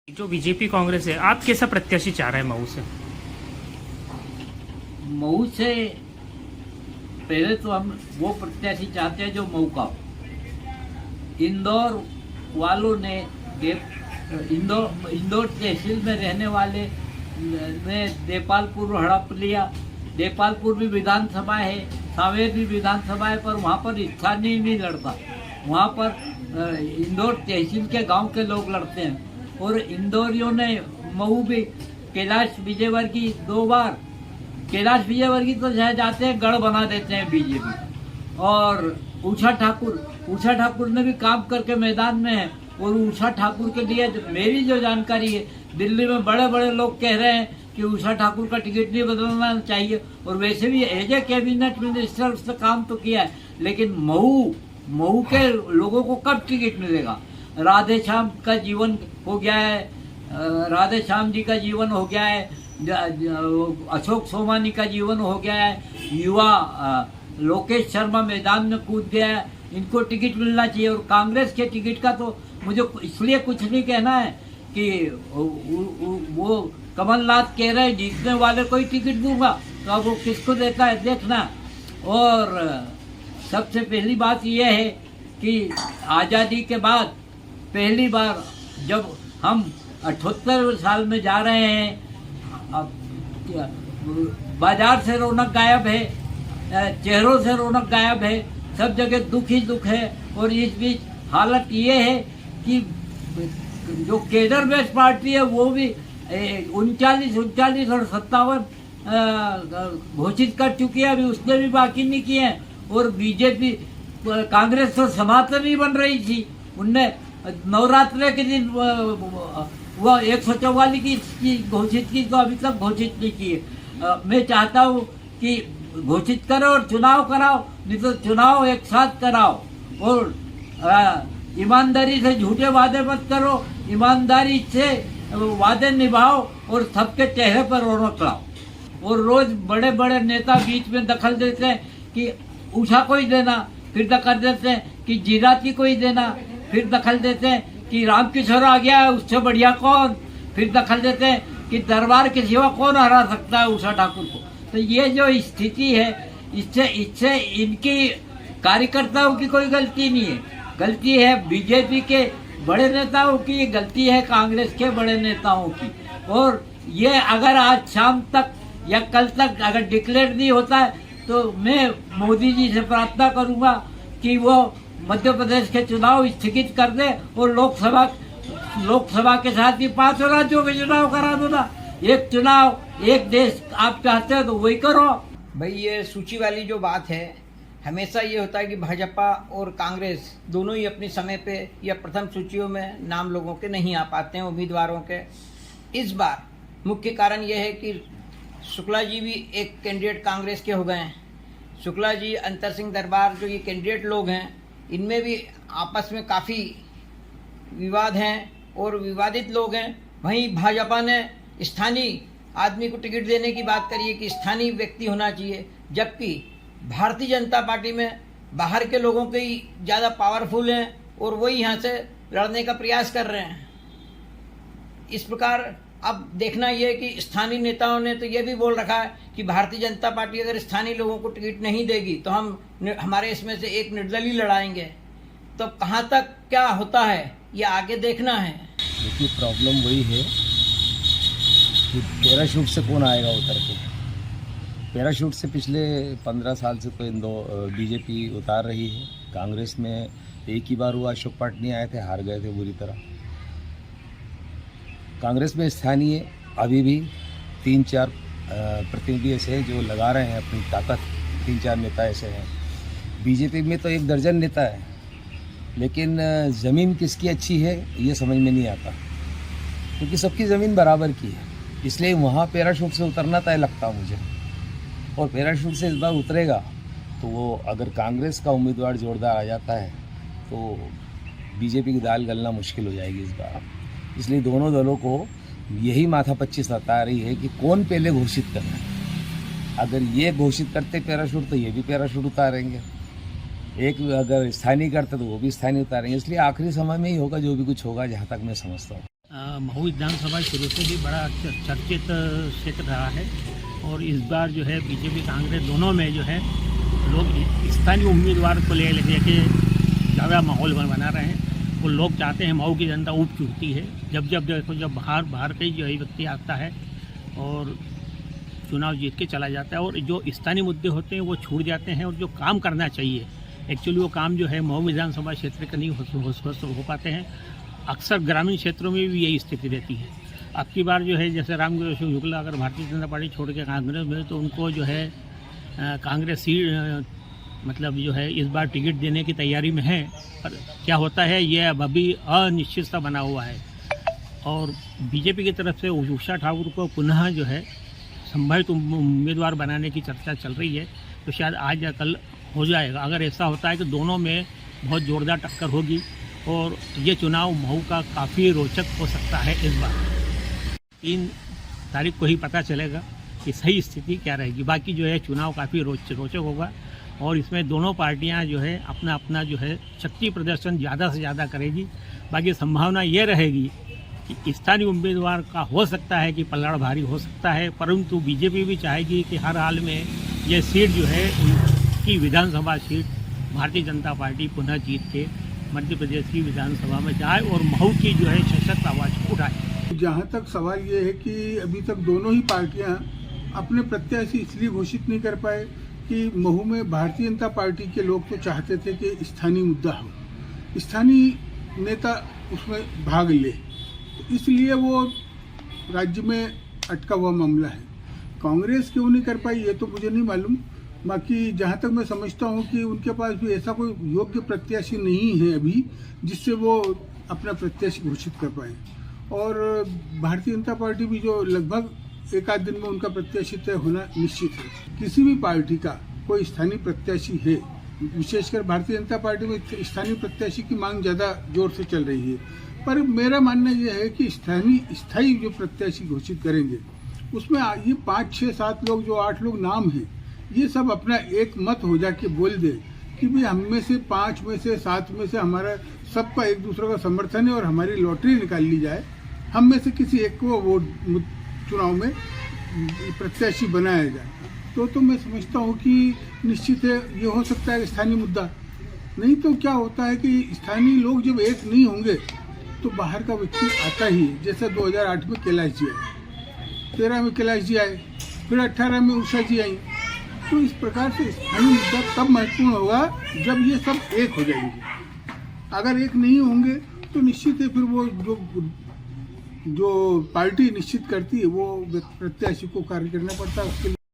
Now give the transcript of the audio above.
जो बीजेपी कांग्रेस है, आप कैसा प्रत्याशी चाह रहे हैं मऊ से? मऊ से पहले तो हम वो प्रत्याशी चाहते हैं जो मऊ का हो। इंदौर वालों ने इंदौर तहसील में रहने वाले ने देपालपुर हड़प लिया। देपालपुर भी विधानसभा है, सांवेर भी विधानसभा है, पर वहाँ पर स्थानीय नहीं लड़ता। वहाँ पर इंदौर तहसील के गांव के लोग लड़ते हैं। और इंदौरियों ने मऊ भी कैलाश विजयवर्गीय 2 बार, कैलाश विजयवर्गीय तो चाहे जाते हैं गढ़ बना देते हैं बीजेपी। और उषा ठाकुर ने भी काम करके मैदान में है। और उषा ठाकुर के लिए मेरी जो जानकारी है, दिल्ली में बड़े बड़े लोग कह रहे हैं कि उषा ठाकुर का टिकट नहीं बदलना चाहिए। और वैसे भी एज ए कैबिनेट मिनिस्टर उसने काम तो किया है, लेकिन मऊ के लोगों को कब टिकट मिलेगा? राधे श्याम का जीवन हो गया है, राधे श्याम जी का जीवन हो गया है, अशोक सोमानी का जीवन हो गया है, युवा लोकेश शर्मा मैदान में कूद गया है। इनको टिकट मिलना चाहिए। और कांग्रेस के टिकट का तो मुझे इसलिए कुछ नहीं कहना है कि वो कमलनाथ कह रहे हैं जीतने वाले को ही टिकट दूंगा, तो अब वो किसको देता है देखना। और सबसे पहली बात यह है कि आज़ादी के बाद पहली बार जब हम 78 साल में जा रहे हैं, अब बाजार से रौनक गायब है, चेहरों से रौनक गायब है, सब जगह दुख ही दुख है। और इस बीच हालत ये है कि जो केडर बेस्ड पार्टी है वो भी 39 और 57 घोषित कर चुकी है, अभी उसने भी बाकी नहीं किए हैं। और बीजेपी कांग्रेस तो समाप्त नहीं बन रही थी, उनने नवरात्र के दिन वो 144 की घोषित की, तो अभी तक घोषित नहीं की है। मैं चाहता हूँ कि घोषित करो और चुनाव कराओ, नहीं तो चुनाव एक साथ कराओ। और ईमानदारी से झूठे वादे मत करो, ईमानदारी से वादे निभाओ और सबके चेहरे पर रौनक लाओ। और रोज बड़े बड़े नेता बीच में दखल देते हैं कि उषा को ही देना, फिर दखल देते हैं कि जीराती को ही देना, फिर दखल देते हैं कि रामकिशोर आ गया है उससे बढ़िया कौन, फिर दखल देते हैं कि दरबार के सिवा कौन हरा सकता है उषा ठाकुर को। तो ये जो स्थिति है, इससे इनकी कार्यकर्ताओं की कोई गलती नहीं है, गलती है बीजेपी के बड़े नेताओं की, गलती है कांग्रेस के बड़े नेताओं की। और ये अगर आज शाम तक या कल तक अगर डिक्लेयर नहीं होता है तो मैं मोदी जी से प्रार्थना करूंगा कि वो मध्य प्रदेश के चुनाव स्थगित कर दे और लोकसभा के साथ ही 5 राज्यों के चुनाव करा दो ना। एक चुनाव एक देश आप चाहते हो तो वही करो भाई। ये सूची वाली जो बात है, हमेशा ये होता है कि भाजपा और कांग्रेस दोनों ही अपने समय पे या प्रथम सूचियों में नाम लोगों के नहीं आ पाते हैं, उम्मीदवारों के। इस बार मुख्य कारण यह है कि शुक्ला जी भी एक कैंडिडेट कांग्रेस के हो गए हैं। शुक्ला जी, अंतर सिंह दरबार, जो ये कैंडिडेट लोग हैं, इनमें भी आपस में काफ़ी विवाद हैं और विवादित लोग हैं। वहीं भाजपा ने स्थानीय आदमी को टिकट देने की बात करी है कि स्थानीय व्यक्ति होना चाहिए, जबकि भारतीय जनता पार्टी में बाहर के लोगों के ही ज़्यादा पावरफुल हैं और वही यहाँ से लड़ने का प्रयास कर रहे हैं। इस प्रकार अब देखना ये है कि स्थानीय नेताओं ने तो ये भी बोल रखा है कि भारतीय जनता पार्टी अगर स्थानीय लोगों को टिकट नहीं देगी तो हमारे इसमें से एक निर्दलीय लड़ाएंगे। तो कहाँ तक क्या होता है ये आगे देखना है। देखिए, प्रॉब्लम वही है कि पैराशूट से कौन आएगा उतर के। पैराशूट से पिछले 15 साल से तो बीजेपी उतार रही है। कांग्रेस में एक ही बार हुआ, अशोक पाटनी आए थे, हार गए थे बुरी तरह। कांग्रेस में स्थानीय अभी भी 3-4 प्रतिनिधि ऐसे हैं जो लगा रहे हैं अपनी ताकत, 3-4 नेता ऐसे हैं। बीजेपी में तो 1 दर्जन नेता है, लेकिन ज़मीन किसकी अच्छी है ये समझ में नहीं आता, क्योंकि सबकी ज़मीन बराबर की है। इसलिए वहाँ पैराशूट से उतरना तय लगता मुझे। और पैराशूट से इस बार उतरेगा तो वो अगर कांग्रेस का उम्मीदवार जोरदार आ जाता है तो बीजेपी की दाल गलना मुश्किल हो जाएगी इस बार। इसलिए दोनों दलों को यही माथापच्ची सता रही है कि कौन पहले घोषित करना है। अगर ये घोषित करते पैराशूट तो ये भी पैराशूट उतारेंगे, एक अगर स्थानीय करते तो वो भी स्थानीय उतारेंगे। इसलिए आखिरी समय में ही होगा जो भी कुछ होगा, जहाँ तक मैं समझता हूँ। महू विधानसभा शुरू से ही बड़ा चर्चित क्षेत्र रहा है और इस बार जो है बीजेपी कांग्रेस दोनों में जो है लोग स्थानीय उम्मीदवार को लेके ज़्यादा माहौल बना रहे हैं। वो लोग चाहते हैं महू की जनता ऊब चुकती है जब देखो जब बाहर का ही जो है व्यक्ति आता है और चुनाव जीत के चला जाता है और जो स्थानीय मुद्दे होते हैं वो छूट जाते हैं और जो काम करना चाहिए एक्चुअली वो काम जो है महू विधानसभा क्षेत्र का नहीं हो पाते हैं। अक्सर ग्रामीण क्षेत्रों में भी यही स्थिति रहती है। अब की बार जो है जैसे रामकृष्ण शुक्ला अगर भारतीय जनता पार्टी छोड़ के कांग्रेस में तो उनको जो है कांग्रेस सीट मतलब जो है इस बार टिकट देने की तैयारी में है, पर क्या होता है ये अभी अनिश्चितता बना हुआ है। और बीजेपी की तरफ से उषा ठाकुर को पुनः जो है संभावित उम्मीदवार बनाने की चर्चा चल रही है, तो शायद आज या कल हो जाएगा। अगर ऐसा होता है कि दोनों में बहुत ज़ोरदार टक्कर होगी और ये चुनाव महू का काफ़ी रोचक हो सकता है। इस बार 3 तारीख को ही पता चलेगा कि सही स्थिति क्या रहेगी। बाकी जो है चुनाव काफ़ी रोचक होगा और इसमें दोनों पार्टियां जो है अपना जो है शक्ति प्रदर्शन ज़्यादा से ज़्यादा करेगी। बाकी संभावना ये रहेगी कि स्थानीय उम्मीदवार का हो सकता है कि पल्ला भारी हो सकता है, परंतु बीजेपी भी चाहेगी कि हर हाल में ये सीट जो है उनकी विधानसभा सीट भारतीय जनता पार्टी पुनः जीत के मध्य प्रदेश की विधानसभा में जाए और महू की जो है सशक्त आवाज़ उठाए। जहाँ तक सवाल ये है कि अभी तक दोनों ही पार्टियाँ अपने प्रत्याशी इसलिए घोषित नहीं कर पाए कि महू में भारतीय जनता पार्टी के लोग तो चाहते थे कि स्थानीय मुद्दा हो, स्थानीय नेता उसमें भाग ले, इसलिए वो राज्य में अटका हुआ मामला है। कांग्रेस क्यों नहीं कर पाई ये तो मुझे नहीं मालूम। बाकी जहाँ तक मैं समझता हूँ कि उनके पास भी ऐसा कोई योग्य प्रत्याशी नहीं है अभी जिससे वो अपना प्रत्याशी घोषित कर पाए। और भारतीय जनता पार्टी भी जो लगभग एक आध दिन में उनका प्रत्याशी तय होना निश्चित है। किसी भी पार्टी का कोई स्थानीय प्रत्याशी है, विशेषकर भारतीय जनता पार्टी में स्थानीय प्रत्याशी की मांग ज़्यादा जोर से चल रही है, पर मेरा मानना यह है कि स्थायी जो प्रत्याशी घोषित करेंगे उसमें ये 5, 6, 7 लोग जो 8 लोग नाम हैं ये सब अपना एक मत हो जाके बोल दे कि भाई हम में से 5 में से 7 में से हमारा सबका एक दूसरे का समर्थन है और हमारी लॉटरी निकाल ली जाए, हम में से किसी एक को वोट चुनाव में प्रत्याशी बनाया जाए, तो मैं समझता हूँ कि निश्चित है ये हो सकता है स्थानीय मुद्दा। नहीं तो क्या होता है कि स्थानीय लोग जब एक नहीं होंगे तो बाहर का व्यक्ति आता ही, जैसे 2008 में कैलाश जी आए, 13 में कैलाश जी आए, फिर 18 में उषा जी आई। तो इस प्रकार से स्थानीय मुद्दा तब महत्वपूर्ण होगा जब ये सब एक हो जाएंगे। अगर एक नहीं होंगे तो निश्चित है फिर वो जो पार्टी निश्चित करती है वो प्रत्याशी को कार्य करना पड़ता है उसके लिए।